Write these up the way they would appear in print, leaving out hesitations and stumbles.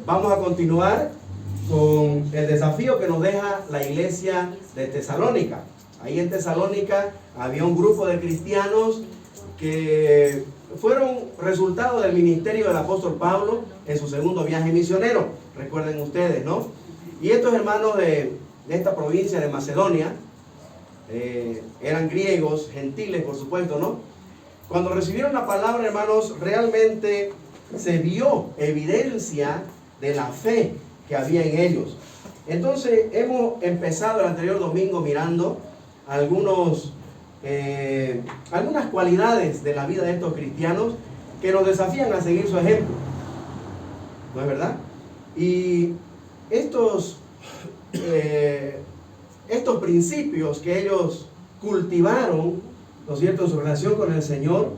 Vamos a continuar con el desafío que nos deja la iglesia de Tesalónica. Ahí en Tesalónica había un grupo de cristianos que fueron resultado del ministerio del apóstol Pablo en su segundo viaje misionero. Recuerden ustedes, ¿no? Y estos hermanos de esta provincia de Macedonia eran griegos, gentiles, por supuesto, ¿no? Cuando recibieron la palabra, hermanos, realmente se vio evidencia de la fe que había en ellos. Entonces hemos empezado el anterior domingo mirando algunas cualidades de la vida de estos cristianos que nos desafían a seguir su ejemplo, ¿no es verdad? Y estos principios que ellos cultivaron, ¿no es cierto?, en su relación con el Señor,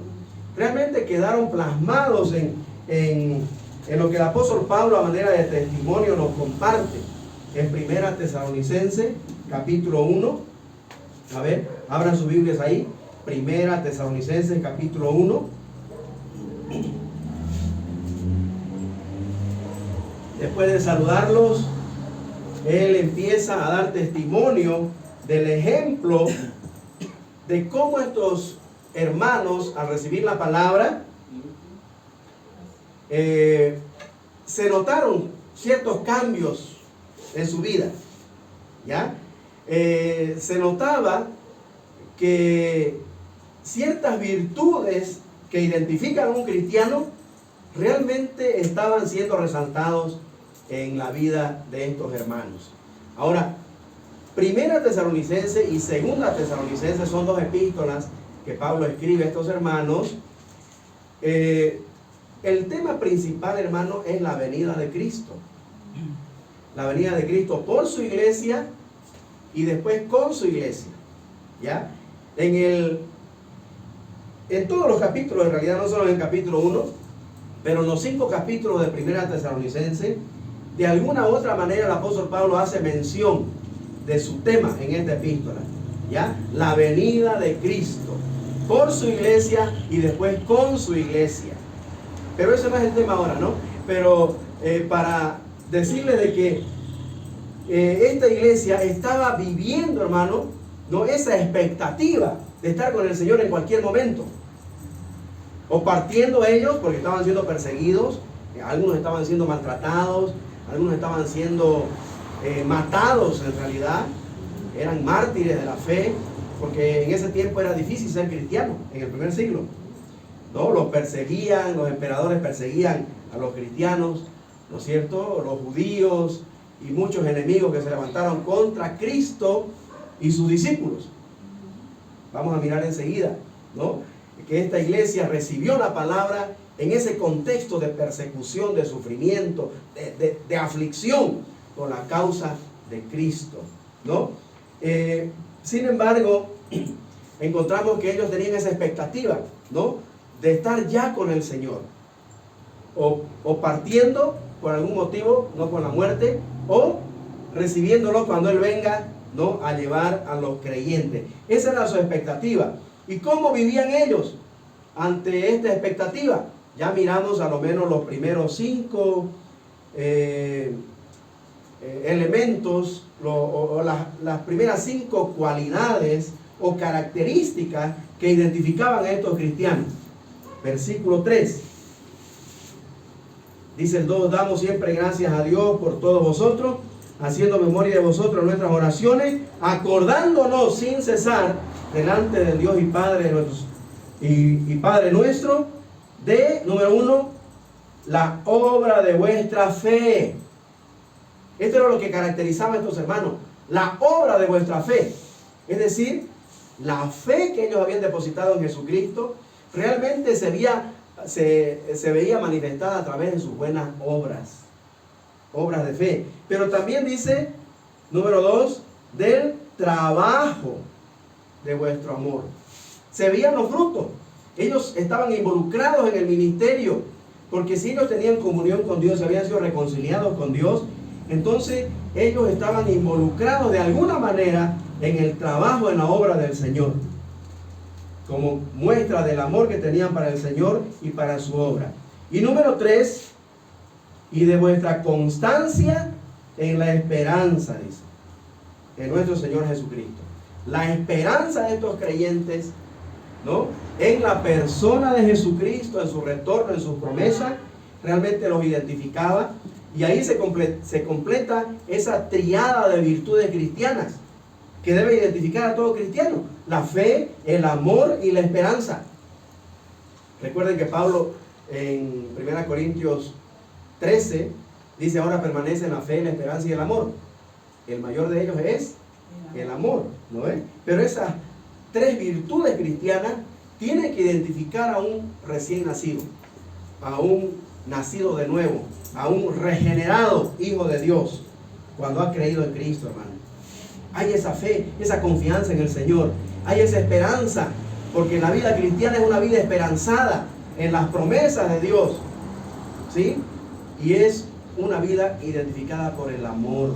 realmente quedaron plasmados en lo que el apóstol Pablo a manera de testimonio nos comparte en Primera Tesalonicenses capítulo 1. A ver, abran sus Biblias ahí. Primera Tesalonicenses capítulo 1. Después de saludarlos, él empieza a dar testimonio del ejemplo de cómo estos hermanos, al recibir la palabra, se notaron ciertos cambios en su vida, ¿ya? Se notaba que ciertas virtudes que identifican a un cristiano realmente estaban siendo resaltados en la vida de estos hermanos. Ahora, Primera Tesalonicense y Segunda Tesalonicense son dos epístolas que Pablo escribe a estos hermanos. El tema principal, hermano, es la venida de Cristo. La venida de Cristo por su iglesia y después con su iglesia, ¿ya? En todos los capítulos, en realidad no solo en el capítulo 1, pero en los 5 capítulos de Primera Tesalonicense, de alguna u otra manera el apóstol Pablo hace mención de su tema en esta epístola, ¿ya? La venida de Cristo por su iglesia y después con su iglesia. Pero ese no es el tema ahora, ¿no? Pero para decirles de que esta iglesia estaba viviendo, hermano, ¿no?, esa expectativa de estar con el Señor en cualquier momento. O partiendo ellos porque estaban siendo perseguidos, algunos estaban siendo maltratados, algunos estaban siendo matados en realidad, eran mártires de la fe, porque en ese tiempo era difícil ser cristiano, en el primer siglo, ¿no? Los perseguían, los emperadores perseguían a los cristianos, ¿no es cierto?, los judíos y muchos enemigos que se levantaron contra Cristo y sus discípulos. Vamos a mirar enseguida, ¿no?, que esta iglesia recibió la palabra en ese contexto de persecución, de sufrimiento, de aflicción por la causa de Cristo, ¿no? Sin embargo, encontramos que ellos tenían esa expectativa, ¿no?, de estar ya con el Señor, o partiendo por algún motivo, no con la muerte, o recibiéndolo cuando Él venga, ¿no?, a llevar a los creyentes. Esa era su expectativa. ¿Y cómo vivían ellos ante esta expectativa? Ya miramos a lo menos los primeros 5 elementos, las primeras 5 cualidades o características que identificaban a estos cristianos. Versículo 3. Dice el 2: damos siempre gracias a Dios por todos vosotros, haciendo memoria de vosotros en nuestras oraciones, acordándonos sin cesar delante del Dios y Padre de nuestros, y Padre nuestro, de, número 1, la obra de vuestra fe. Esto era lo que caracterizaba a estos hermanos, la obra de vuestra fe. Es decir, la fe que ellos habían depositado en Jesucristo realmente se veía manifestada a través de sus buenas obras de fe. Pero también dice, número 2, del trabajo de vuestro amor. Se veían los frutos. Ellos estaban involucrados en el ministerio, porque si ellos tenían comunión con Dios, habían sido reconciliados con Dios, entonces ellos estaban involucrados de alguna manera en el trabajo, en la obra del Señor, como muestra del amor que tenían para el Señor y para su obra. Y número 3, y de vuestra constancia en la esperanza, dice, en nuestro Señor Jesucristo. La esperanza de estos creyentes, ¿no?, en la persona de Jesucristo, en su retorno, en sus promesas, realmente los identificaba. Y ahí se completa esa triada de virtudes cristianas que debe identificar a todo cristiano: la fe, el amor y la esperanza. Recuerden que Pablo en 1 Corintios 13 dice: ahora permanecen la fe, la esperanza y el amor. El mayor de ellos es el amor, ¿no es? Pero esas tres virtudes cristianas tienen que identificar a un recién nacido, a un nacido de nuevo, a un regenerado hijo de Dios, cuando ha creído en Cristo, hermano. Hay esa fe, esa confianza en el Señor, hay esa esperanza, porque la vida cristiana es una vida esperanzada en las promesas de Dios, ¿sí? Y es una vida identificada por el amor.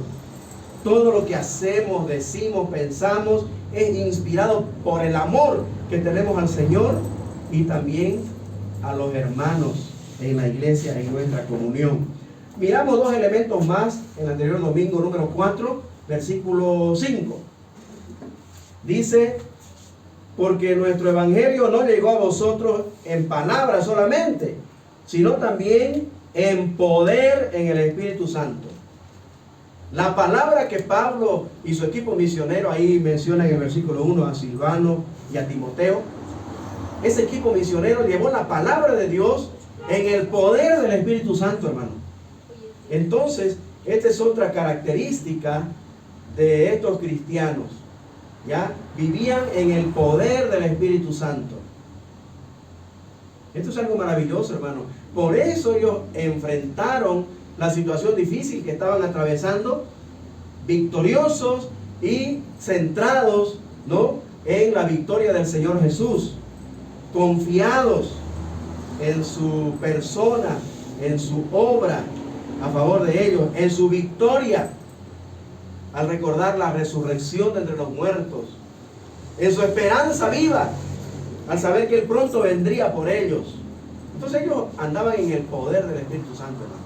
Todo lo que hacemos, decimos, pensamos es inspirado por el amor que tenemos al Señor y también a los hermanos en la iglesia, en nuestra comunión. Miramos dos elementos más en el anterior domingo, número 4, versículo 5. Dice: porque nuestro evangelio no llegó a vosotros en palabras solamente, sino también en poder en el Espíritu Santo. La palabra que Pablo y su equipo misionero ahí mencionan en el versículo 1 a Silvano y a Timoteo, ese equipo misionero llevó la palabra de Dios en el poder del Espíritu Santo, hermano. Entonces, esta es otra característica de estos cristianos, ¿ya? Vivían en el poder del Espíritu Santo. Esto es algo maravilloso, hermano. Por eso ellos enfrentaron la situación difícil que estaban atravesando, victoriosos y centrados, ¿no?, en la victoria del Señor Jesús, confiados en su persona, en su obra a favor de ellos, en su victoria al recordar la resurrección de entre los muertos, en su esperanza viva al saber que Él pronto vendría por ellos. Entonces ellos andaban en el poder del Espíritu Santo, hermano.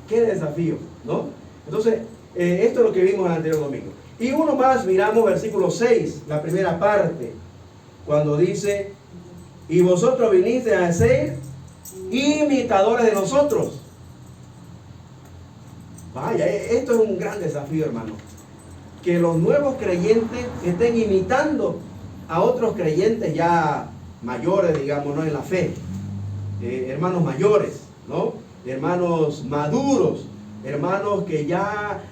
Qué desafío, ¿no? Entonces, esto es lo que vimos el anterior domingo. Y uno más, miramos versículo 6, la primera parte, cuando dice: y vosotros vinisteis a ser imitadores de nosotros. Vaya, esto es un gran desafío, hermano. Que los nuevos creyentes estén imitando a otros creyentes ya mayores, digamos, ¿no?, en la fe. Hermanos mayores, ¿no?, hermanos maduros, hermanos que ya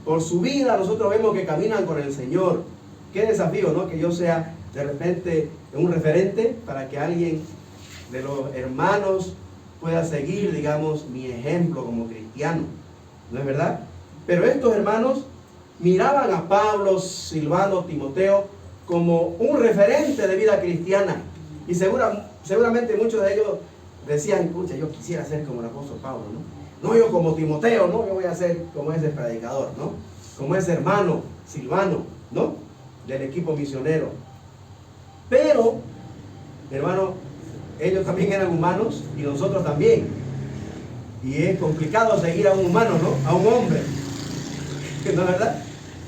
por su vida nosotros vemos que caminan con el Señor. Qué desafío, ¿no?, que yo sea de repente un referente para que alguien de los hermanos pueda seguir, digamos, mi ejemplo como cristiano, ¿no es verdad? Pero estos hermanos miraban a Pablo, Silvano, Timoteo como un referente de vida cristiana, y seguramente muchos de ellos decían: escucha, yo quisiera ser como el apóstol Pablo, ¿no? No yo como Timoteo, ¿no? Yo voy a ser como ese predicador, ¿no? Como ese hermano Silvano, ¿no?, del equipo misionero. Pero, hermano, ellos también eran humanos y nosotros también. Y es complicado seguir a un humano, ¿no?, a un hombre, ¿no es verdad?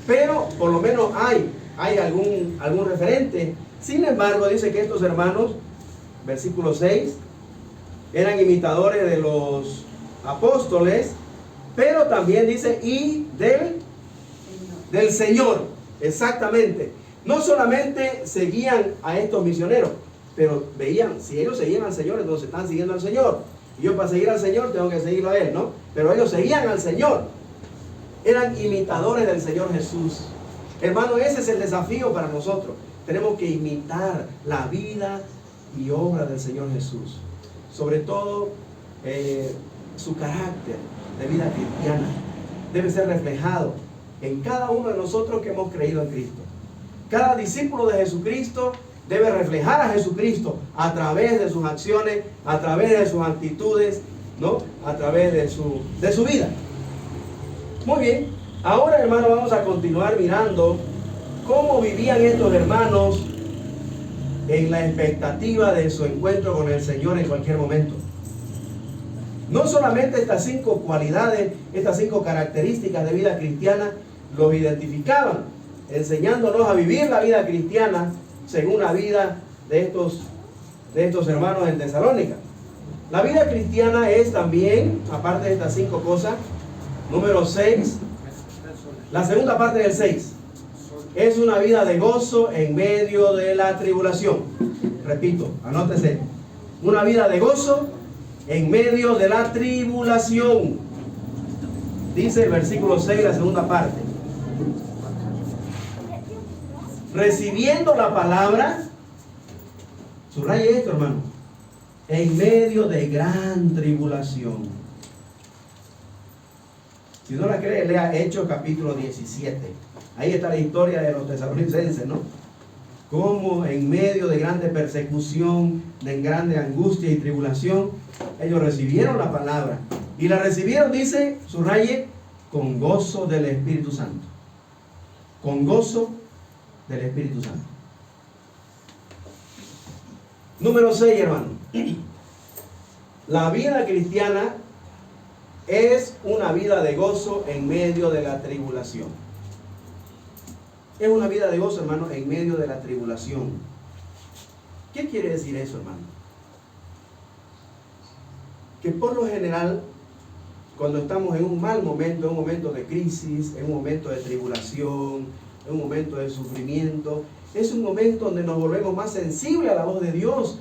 Pero por lo menos hay algún referente. Sin embargo, dice que estos hermanos, versículo 6, eran imitadores de los apóstoles, pero también dice: y del Señor. Exactamente. No solamente seguían a estos misioneros, pero veían, si ellos seguían al Señor, entonces están siguiendo al Señor. Y yo, para seguir al Señor, tengo que seguirlo a Él, ¿no? Pero ellos seguían al Señor. Eran imitadores del Señor Jesús. Hermano, ese es el desafío para nosotros. Tenemos que imitar la vida y obra del Señor Jesús. Sobre todo, su carácter de vida cristiana debe ser reflejado en cada uno de nosotros que hemos creído en Cristo. Cada discípulo de Jesucristo debe reflejar a Jesucristo a través de sus acciones, a través de sus actitudes, ¿no?, a través de su vida. Muy bien, ahora, hermano, vamos a continuar mirando cómo vivían estos hermanos en la expectativa de su encuentro con el Señor en cualquier momento. No solamente estas 5 cualidades, estas 5 características de vida cristiana los identificaban, enseñándonos a vivir la vida cristiana según la vida de estos hermanos en Tesalónica. La vida cristiana es también, aparte de estas 5 cosas, número 6, la segunda parte del 6, es una vida de gozo en medio de la tribulación. Repito, anótese, una vida de gozo en medio de la tribulación. Dice el versículo 6, la segunda parte. Recibiendo la palabra, subraye esto, hermano, en medio de gran tribulación. Si no la cree, lea Hechos capítulo 17. Ahí está la historia de los tesalonicenses, ¿no? Como en medio de grande persecución, de grande angustia y tribulación, ellos recibieron la palabra. Y la recibieron, dice, subraye, con gozo del Espíritu Santo. Con gozo del Espíritu Santo. Número 6, hermano. La vida cristiana es una vida de gozo en medio de la tribulación. Es una vida de gozo, hermano, en medio de la tribulación. ¿Qué quiere decir eso, hermano? Que por lo general, cuando estamos en un mal momento, en un momento de crisis, en un momento de tribulación, en un momento de sufrimiento, es un momento donde nos volvemos más sensibles a la voz de Dios,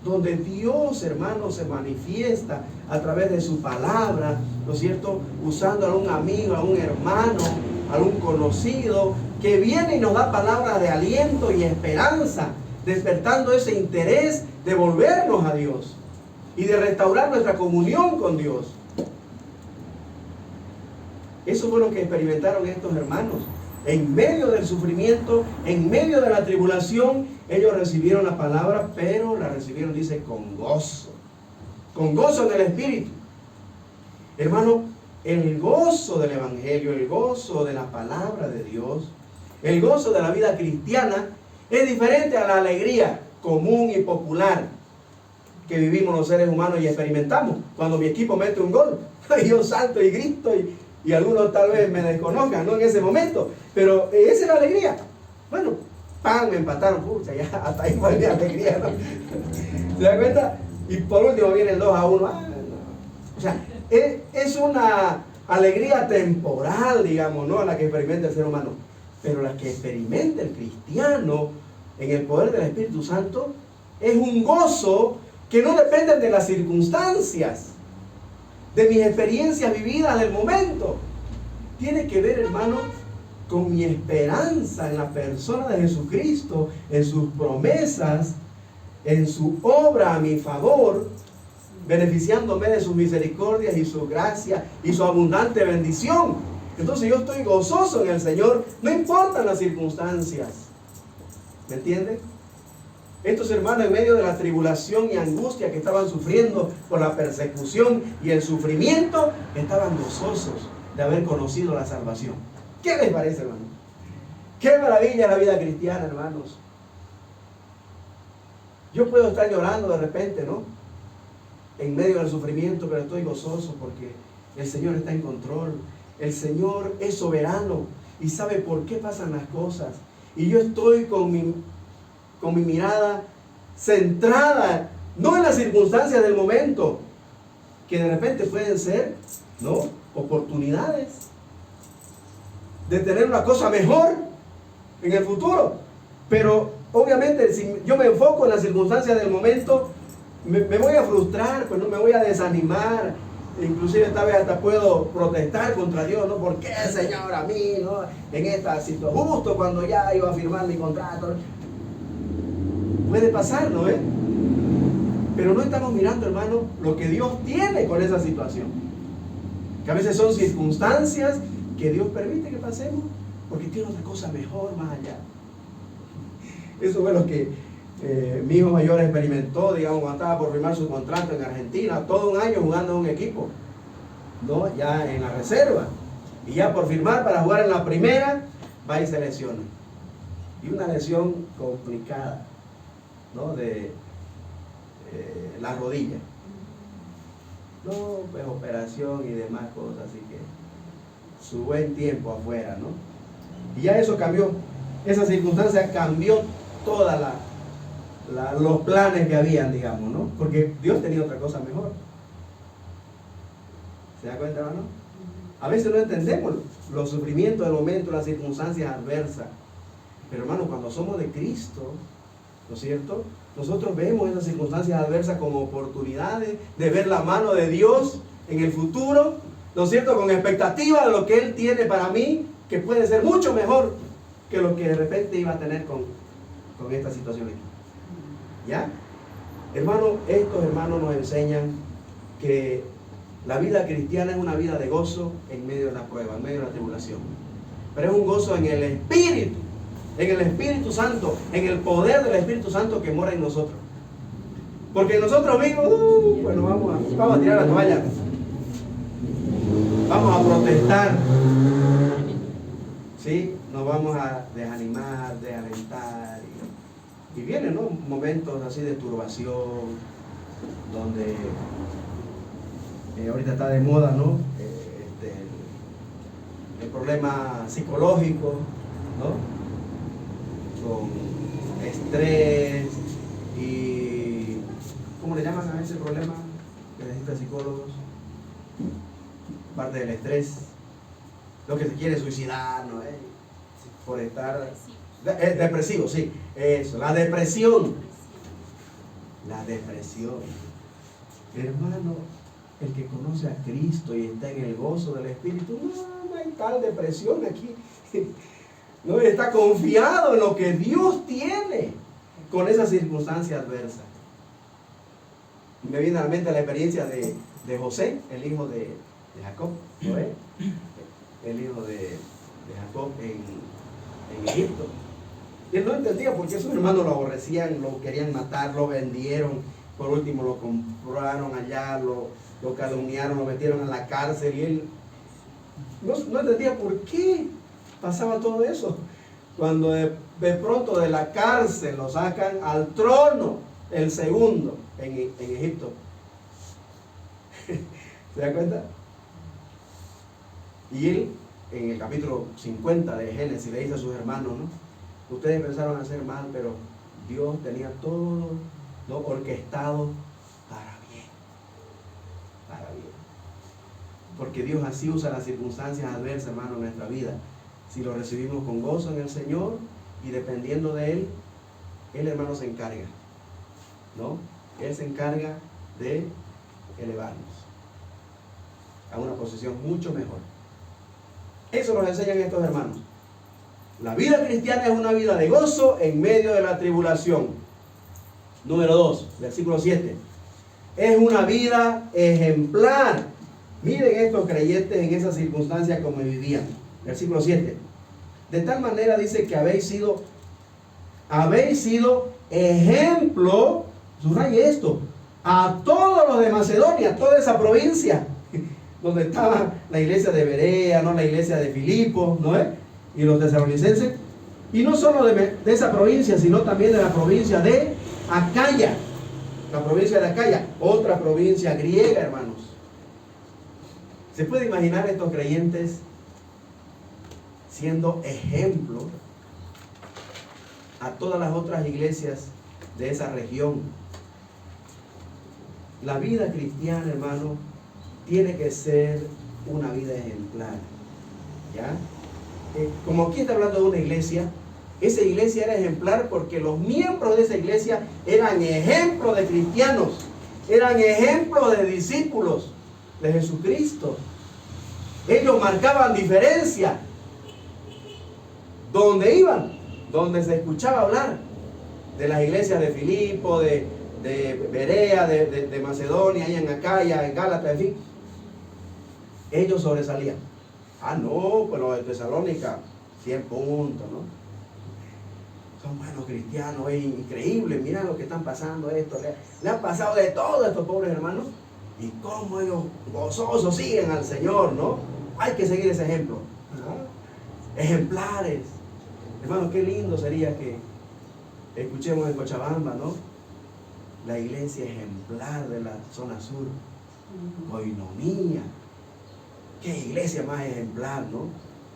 donde Dios, hermano, se manifiesta a través de su palabra, ¿no es cierto? Usando a un amigo, a un hermano, a un conocido, que viene y nos da palabras de aliento y esperanza, despertando ese interés de volvernos a Dios y de restaurar nuestra comunión con Dios. Eso fue lo que experimentaron estos hermanos. En medio del sufrimiento, en medio de la tribulación, ellos recibieron la palabra, pero la recibieron, dice, con gozo en el Espíritu. Hermano, el gozo del Evangelio, el gozo de la palabra de Dios, el gozo de la vida cristiana es diferente a la alegría común y popular que vivimos los seres humanos y experimentamos. Cuando mi equipo mete un gol, yo salto y grito y algunos tal vez me desconozcan, ¿no? En ese momento, pero esa es la alegría. Bueno, ¡pam!, me empataron, pucha, ya hasta ahí fue mi alegría, ¿no? ¿Se da cuenta? Y por último viene el 2-1. No. O sea, es una alegría temporal, digamos, ¿no? La que experimenta el ser humano. Pero la que experimenta el cristiano en el poder del Espíritu Santo es un gozo que no depende de las circunstancias, de mis experiencias vividas del momento. Tiene que ver, hermano, con mi esperanza en la persona de Jesucristo, en sus promesas, en su obra a mi favor, beneficiándome de sus misericordias y su gracia y su abundante bendición. Entonces yo estoy gozoso en el Señor, no importan las circunstancias. ¿Me entiende? Estos hermanos, en medio de la tribulación y angustia que estaban sufriendo por la persecución y el sufrimiento, estaban gozosos de haber conocido la salvación. ¿Qué les parece, hermano? Qué maravilla la vida cristiana, hermanos. Yo puedo estar llorando de repente, ¿no? En medio del sufrimiento, pero estoy gozoso porque el Señor está en control. El Señor es soberano y sabe por qué pasan las cosas. Y yo estoy con mi mirada centrada, no en las circunstancias del momento, que de repente pueden ser, ¿no?, oportunidades de tener una cosa mejor en el futuro. Pero obviamente si yo me enfoco en las circunstancias del momento, me voy a frustrar, pues no me voy a desanimar. Inclusive tal vez hasta puedo protestar contra Dios, ¿no? ¿Por qué, Señor, a mí, ¿no? En esta situación, justo cuando ya iba a firmar mi contrato. Puede pasar, ¿no? Pero no estamos mirando, hermano, lo que Dios tiene con esa situación. Que a veces son circunstancias que Dios permite que pasemos, porque tiene otra cosa mejor más allá. Eso fue lo que mi hijo mayor experimentó, digamos, cuando estaba por firmar su contrato en Argentina, todo un año jugando en un equipo, ¿no? Ya en la reserva. Y ya por firmar para jugar en la primera, va y se lesiona. Y una lesión complicada, ¿no? De la rodilla. No, pues operación y demás cosas, así que su buen tiempo afuera, ¿no? Y ya eso cambió, esa circunstancia cambió toda los planes que habían, digamos, ¿no? Porque Dios tenía otra cosa mejor. ¿Se da cuenta, hermano? A veces no entendemos los sufrimientos del momento, las circunstancias adversas. Pero hermano, cuando somos de Cristo, ¿no es cierto? Nosotros vemos esas circunstancias adversas como oportunidades de ver la mano de Dios en el futuro, ¿no es cierto? Con expectativa de lo que Él tiene para mí, que puede ser mucho mejor que lo que de repente iba a tener con esta situación aquí. ¿Ya? Hermano, estos hermanos nos enseñan que la vida cristiana es una vida de gozo en medio de la prueba, en medio de la tribulación. Pero es un gozo en el Espíritu Santo, en el poder del Espíritu Santo que mora en nosotros. Porque nosotros mismos, bueno, vamos a tirar la toalla. Vamos a protestar. ¿Sí? Nos vamos a desanimar, desalentar. Y vienen, ¿no?, momentos así de turbación, donde ahorita está de moda, ¿no? El problema psicológico, ¿no? Con estrés y ¿cómo le llaman a ese problema que necesitan psicólogos? Parte del estrés, lo que se quiere suicidar, ¿no? Por estar depresivo, sí, eso, la depresión, hermano. El que conoce a Cristo y está en el gozo del Espíritu, no hay tal depresión aquí. No, está confiado en lo que Dios tiene con esa circunstancia adversa. Me viene a la mente la experiencia de José, el hijo de Jacob, ¿no es? El hijo de Jacob en Egipto. Y él no entendía por qué sus hermanos lo aborrecían, lo querían matar, lo vendieron, por último lo compraron allá, lo calumniaron, lo metieron en la cárcel, y él no entendía por qué pasaba todo eso. Cuando de pronto de la cárcel lo sacan al trono, el segundo en Egipto. ¿Se da cuenta? Y él, en el capítulo 50 de Génesis, le dice a sus hermanos, ¿no? Ustedes pensaron hacer mal, pero Dios tenía todo, ¿no?, orquestado para bien. Porque Dios así usa las circunstancias adversas, hermano, en nuestra vida. Si lo recibimos con gozo en el Señor y dependiendo de Él, hermano, se encarga, ¿no? Él se encarga de elevarnos a una posición mucho mejor. Eso nos enseñan estos hermanos. La vida cristiana es una vida de gozo en medio de la tribulación. Número 2, versículo 7. Es una vida ejemplar. Miren estos creyentes en esas circunstancias como vivían. Versículo 7. De tal manera dice que habéis sido ejemplo, subraye esto, a todos los de Macedonia, toda esa provincia, donde estaba la iglesia de Berea, ¿no?, la iglesia de Filipos, ¿no es? Y los tesalonicenses. Y no solo de esa provincia, sino también de la provincia de Acaya. La provincia de Acaya, otra provincia griega, hermanos. ¿Se puede imaginar estos creyentes siendo ejemplo a todas las otras iglesias de esa región? La vida cristiana, hermano, tiene que ser una vida ejemplar, ¿ya? Como aquí está hablando de una iglesia, esa iglesia era ejemplar porque los miembros de esa iglesia eran ejemplos de cristianos, eran ejemplos de discípulos de Jesucristo. Ellos marcaban diferencia donde iban, donde se escuchaba hablar de las iglesias de Filipo, de Berea, de Macedonia, allá en Acaya, en Gálatas, en fin. Ellos sobresalían. No, pues los de Tesalónica, 100 puntos, ¿no? Son buenos cristianos, es increíble, mira lo que están pasando esto. Le han pasado de todo a estos pobres hermanos. Y cómo ellos gozosos siguen al Señor, ¿no? Hay que seguir ese ejemplo. Ejemplares. Hermano, qué lindo sería que escuchemos en Cochabamba, ¿no?, la iglesia ejemplar de la zona sur. Coinonía. Qué iglesia más ejemplar, ¿no?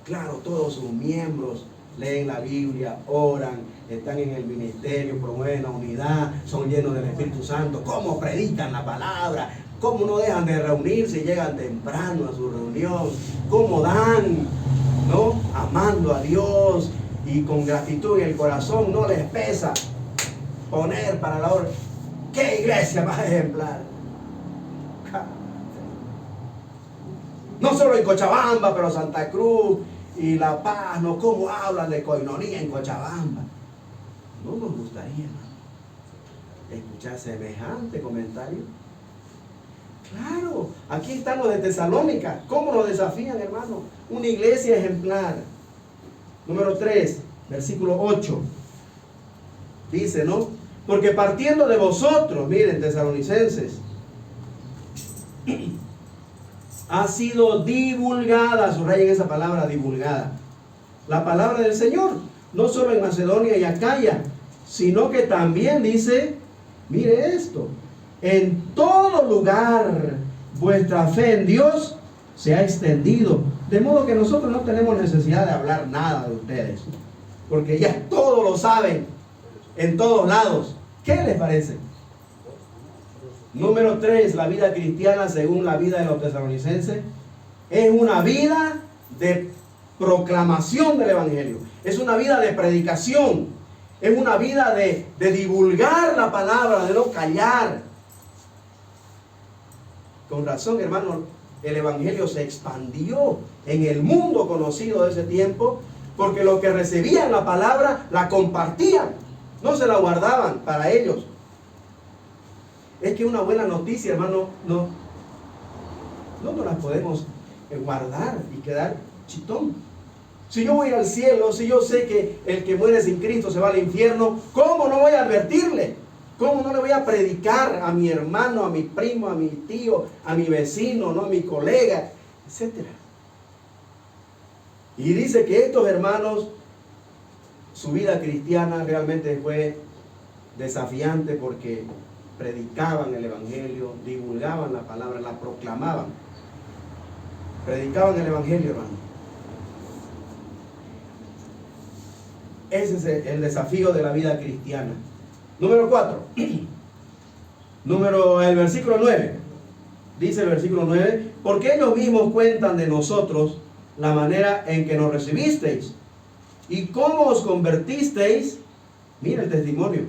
Claro, todos sus miembros leen la Biblia, oran, están en el ministerio, promueven la unidad, son llenos del Espíritu Santo. ¿Cómo predican la palabra? ¿Cómo no dejan de reunirse y llegan temprano a su reunión? ¿Cómo dan, ¿no? Amando a Dios y con gratitud en el corazón, no les pesa poner para la obra. ¡Qué iglesia más ejemplar! No solo en Cochabamba, pero Santa Cruz y La Paz, ¿no? ¿Cómo hablan de coinonía en Cochabamba? No nos gustaría, ¿no?, escuchar semejante comentario. Claro, aquí están los de Tesalónica. ¿Cómo nos desafían, hermano? Una iglesia ejemplar. Número 3, versículo 8. Dice, ¿no? Porque partiendo de vosotros, miren, tesalonicenses, ha sido divulgada, subrayen esa palabra, divulgada, la palabra del Señor, no solo en Macedonia y Acaya, sino que también dice, mire esto, en todo lugar vuestra fe en Dios se ha extendido, de modo que nosotros no tenemos necesidad de hablar nada de ustedes, porque ya todos lo saben, en todos lados. ¿Qué les parece? Número 3, la vida cristiana según la vida de los tesalonicenses es una vida de proclamación del Evangelio, es una vida de predicación, es una vida de divulgar la palabra, de no callar. Con razón, hermano, el Evangelio se expandió en el mundo conocido de ese tiempo, porque los que recibían la palabra la compartían, no se la guardaban para ellos. Es que una buena noticia, hermano, no nos la podemos guardar y quedar chitón. Si yo voy al cielo, si yo sé que el que muere sin Cristo se va al infierno, ¿cómo no voy a advertirle? ¿Cómo no le voy a predicar a mi hermano, a mi primo, a mi tío, a mi vecino, ¿no?, a mi colega, etcétera? Y dice que estos hermanos, su vida cristiana realmente fue desafiante porque predicaban el Evangelio, divulgaban la palabra, la proclamaban. Predicaban el Evangelio, hermano. Ese es el desafío de la vida cristiana. Número 4. El versículo 9. Dice el versículo 9, porque ellos mismos cuentan de nosotros la manera en que nos recibisteis y cómo os convertisteis. Mira el testimonio.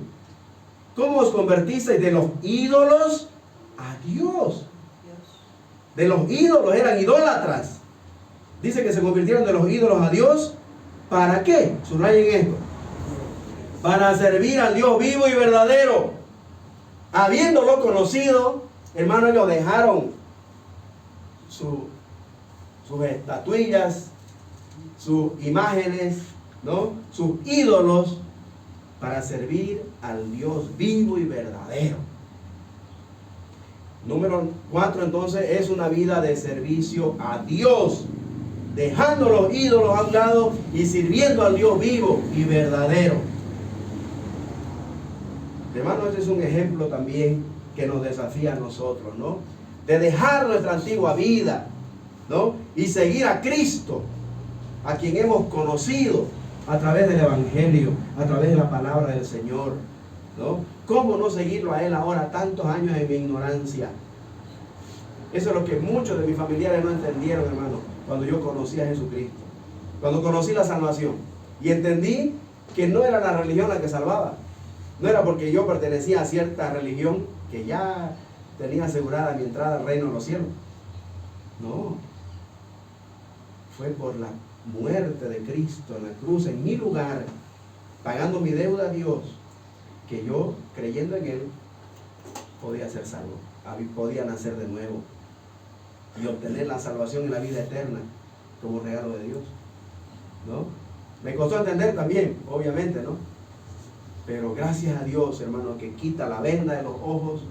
¿Cómo os convertisteis de los ídolos a Dios? De los ídolos, eran idólatras. Dice que se convirtieron de los ídolos a Dios. ¿Para qué? Subrayen esto. Para servir al Dios vivo y verdadero. Habiéndolo conocido, hermano, ellos dejaron sus estatuillas, sus imágenes, ¿no?, sus ídolos, para servir al Dios vivo y verdadero. Número 4, entonces, es una vida de servicio a Dios, dejando los ídolos a un lado y sirviendo al Dios vivo y verdadero. Hermano, este es un ejemplo también que nos desafía a nosotros, ¿no? De dejar nuestra antigua vida, ¿no?, y seguir a Cristo, a quien hemos conocido a través del Evangelio, a través de la palabra del Señor, ¿no? ¿Cómo no seguirlo a Él ahora, tantos años en mi ignorancia? Eso es lo que muchos de mis familiares no entendieron, hermano, cuando yo conocí a Jesucristo, cuando conocí la salvación y entendí que no era la religión la que salvaba. No era porque yo pertenecía a cierta religión que ya tenía asegurada mi entrada al reino de los cielos. No, fue por la muerte de Cristo en la cruz, en mi lugar, pagando mi deuda a Dios, que yo, creyendo en Él, podía ser salvo, podía nacer de nuevo y obtener la salvación y la vida eterna como regalo de Dios, ¿no? Me costó entender también, obviamente, ¿no? Pero gracias a Dios, hermano, que quita la venda de los ojos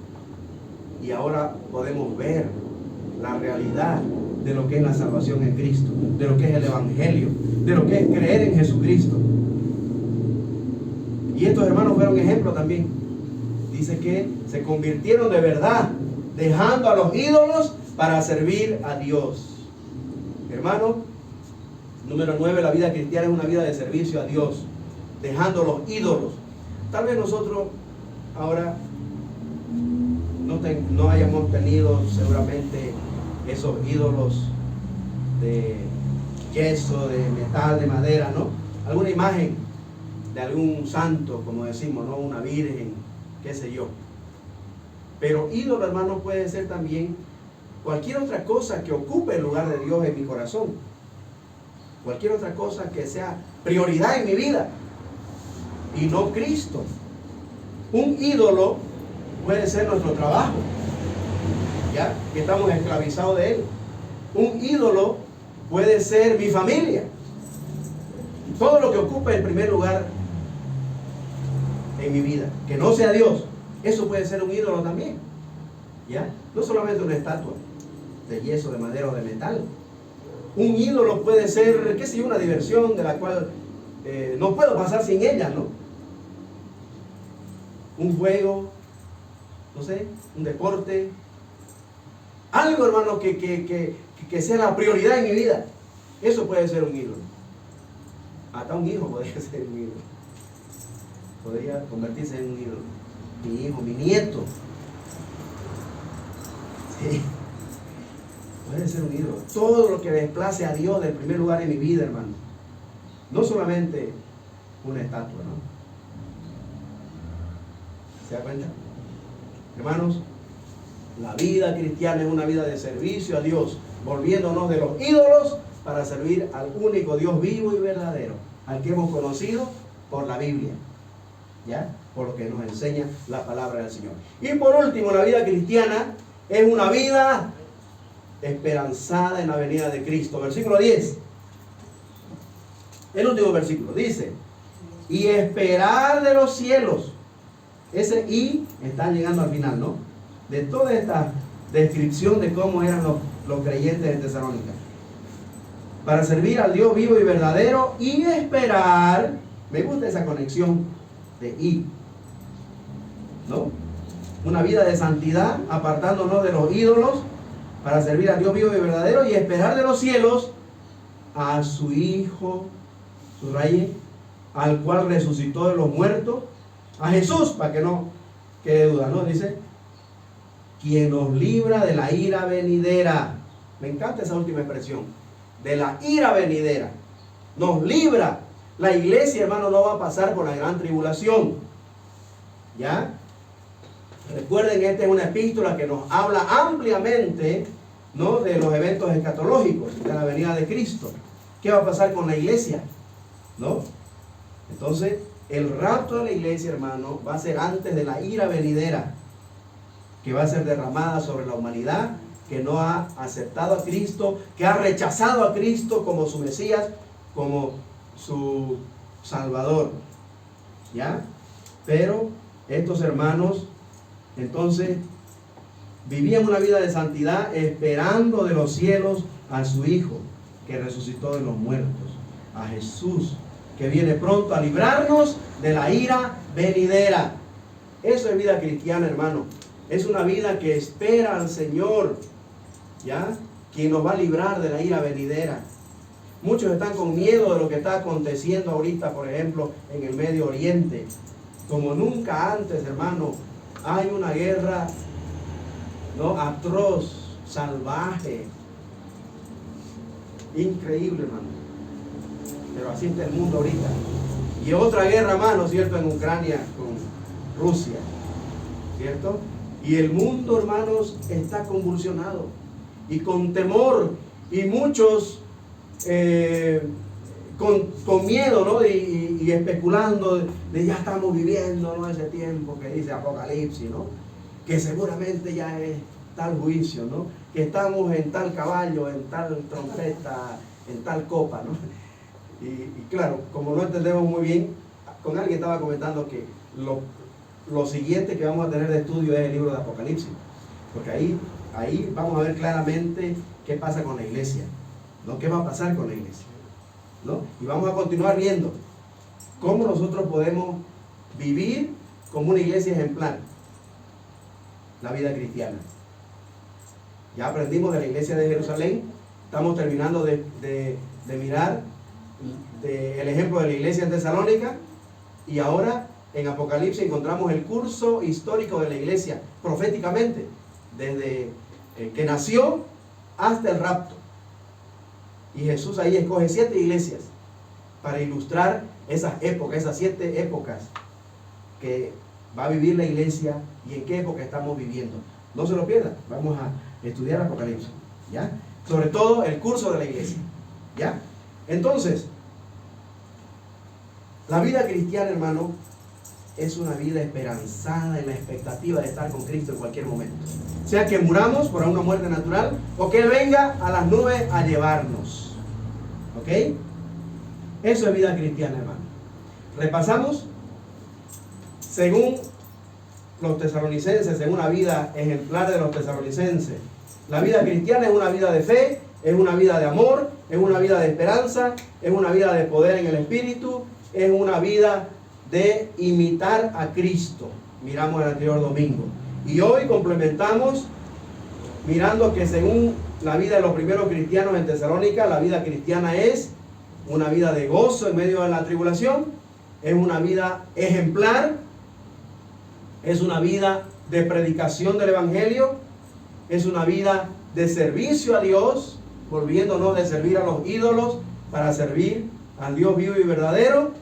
y ahora podemos ver la realidad de lo que es la salvación en Cristo, de lo que es el Evangelio, de lo que es creer en Jesucristo. Y estos hermanos fueron ejemplo también. Dice que se convirtieron de verdad dejando a los ídolos para servir a Dios. Hermano, número 9, la vida cristiana es una vida de servicio a Dios, dejando los ídolos. Tal vez nosotros ahora no hayamos tenido seguramente esos ídolos de yeso, de metal, de madera, ¿no? Alguna imagen de algún santo, como decimos, ¿no? Una virgen, qué sé yo. Pero ídolo, hermano, puede ser también cualquier otra cosa que ocupe el lugar de Dios en mi corazón. Cualquier otra cosa que sea prioridad en mi vida y no Cristo. Un ídolo puede ser nuestro trabajo, ya que estamos esclavizados de él. Un ídolo puede ser mi familia. Todo lo que ocupe el primer lugar en mi vida, que no sea Dios, eso puede ser un ídolo también, ¿ya? No solamente una estatua de yeso, de madera o de metal. Un ídolo puede ser, qué sé yo, una diversión de la cual no puedo pasar sin ella, ¿no? Un juego, no sé, un deporte, algo, hermano, que sea la prioridad en mi vida. Eso puede ser un ídolo. Hasta un hijo podría ser un ídolo. Podría convertirse en un ídolo. Mi hijo, mi nieto. Sí. Puede ser un ídolo. Todo lo que desplace a Dios del primer lugar en mi vida, hermano. No solamente una estatua, ¿no? ¿Se da cuenta? Hermanos, la vida cristiana es una vida de servicio a Dios, volviéndonos de los ídolos para servir al único Dios vivo y verdadero, al que hemos conocido por la Biblia, ¿ya? Por lo que nos enseña la palabra del Señor. Y por último, la vida cristiana es una vida esperanzada en la venida de Cristo. Versículo 10. El último versículo dice: y esperar de los cielos. Ese y está llegando al final, ¿no? De toda esta descripción de cómo eran los creyentes de Tesalónica. Para servir al Dios vivo y verdadero y esperar. Me gusta esa conexión de y, ¿no? Una vida de santidad, apartándonos de los ídolos, para servir al Dios vivo y verdadero y esperar de los cielos a su Hijo, subraye, al cual resucitó de los muertos, a Jesús, para que no quede duda, ¿no? Dice, quien nos libra de la ira venidera. Me encanta esa última expresión, de la ira venidera. Nos libra. La iglesia, hermano, no va a pasar por la gran tribulación, ¿ya? Recuerden, esta es una epístola que nos habla ampliamente, ¿no?, de los eventos escatológicos, de la venida de Cristo. ¿Qué va a pasar con la iglesia? ¿No? Entonces, el rapto de la iglesia, hermano, va a ser antes de la ira venidera, que va a ser derramada sobre la humanidad, que no ha aceptado a Cristo, que ha rechazado a Cristo como su Mesías, como su Salvador, ¿ya? Pero estos hermanos, entonces, vivían una vida de santidad, esperando de los cielos a su Hijo, que resucitó de los muertos, a Jesús, que viene pronto a librarnos de la ira venidera. Eso es vida cristiana, hermano. Es una vida que espera al Señor, ¿ya? Quien nos va a librar de la ira venidera. Muchos están con miedo de lo que está aconteciendo ahorita, por ejemplo, en el Medio Oriente. Como nunca antes, hermano, hay una guerra, ¿no?, atroz, salvaje, increíble, hermano. Pero así está el mundo ahorita. Y otra guerra más, ¿no es cierto?, en Ucrania con Rusia, ¿cierto? Y el mundo, hermanos, está convulsionado y con temor, y muchos con miedo, ¿no? Y especulando de ya estamos viviendo, ¿no?, ese tiempo que dice Apocalipsis, ¿no?, que seguramente ya es tal juicio, ¿no?, que estamos en tal caballo, en tal trompeta, en tal copa, ¿no? Y claro, como no entendemos muy bien, con alguien estaba comentando que lo siguiente que vamos a tener de estudio es el libro de Apocalipsis, porque ahí vamos a ver claramente qué pasa con la iglesia, ¿no? ¿Qué va a pasar con la iglesia? ¿No? Y vamos a continuar viendo cómo nosotros podemos vivir como una iglesia ejemplar la vida cristiana. Ya aprendimos de la iglesia de Jerusalén. Estamos terminando de mirar el ejemplo de la iglesia en Tesalónica. Y ahora en Apocalipsis encontramos el curso histórico de la iglesia proféticamente, desde que nació hasta el rapto. Y Jesús ahí escoge 7 iglesias para ilustrar esas épocas, esas 7 épocas que va a vivir la iglesia y en qué época estamos viviendo. No se lo pierdan, vamos a estudiar Apocalipsis, ¿ya? Sobre todo el curso de la iglesia, ¿ya? Entonces, la vida cristiana, hermano, es una vida esperanzada en la expectativa de estar con Cristo en cualquier momento. Sea que muramos por una muerte natural o que Él venga a las nubes a llevarnos. ¿Ok? Eso es vida cristiana, hermano. Repasamos. Según los tesalonicenses, según la vida ejemplar de los tesalonicenses, la vida cristiana es una vida de fe, es una vida de amor, es una vida de esperanza, es una vida de poder en el Espíritu, es una vida de imitar a Cristo. Miramos el anterior domingo. Y hoy complementamos mirando que según la vida de los primeros cristianos en Tesalónica, la vida cristiana es una vida de gozo en medio de la tribulación, es una vida ejemplar, es una vida de predicación del Evangelio, es una vida de servicio a Dios, volviéndonos de servir a los ídolos para servir al Dios vivo y verdadero.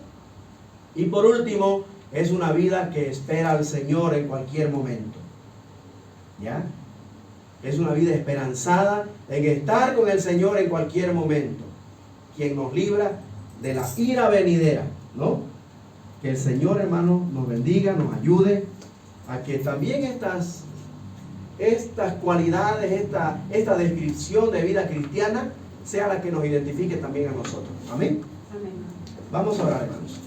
Y por último, es una vida que espera al Señor en cualquier momento. ¿Ya? Es una vida esperanzada en estar con el Señor en cualquier momento, quien nos libra de la ira venidera, ¿no? Que el Señor, hermano, nos bendiga, nos ayude a que también estas cualidades, esta descripción de vida cristiana sea la que nos identifique también a nosotros. Amén. Amén. Vamos a orar, hermanos.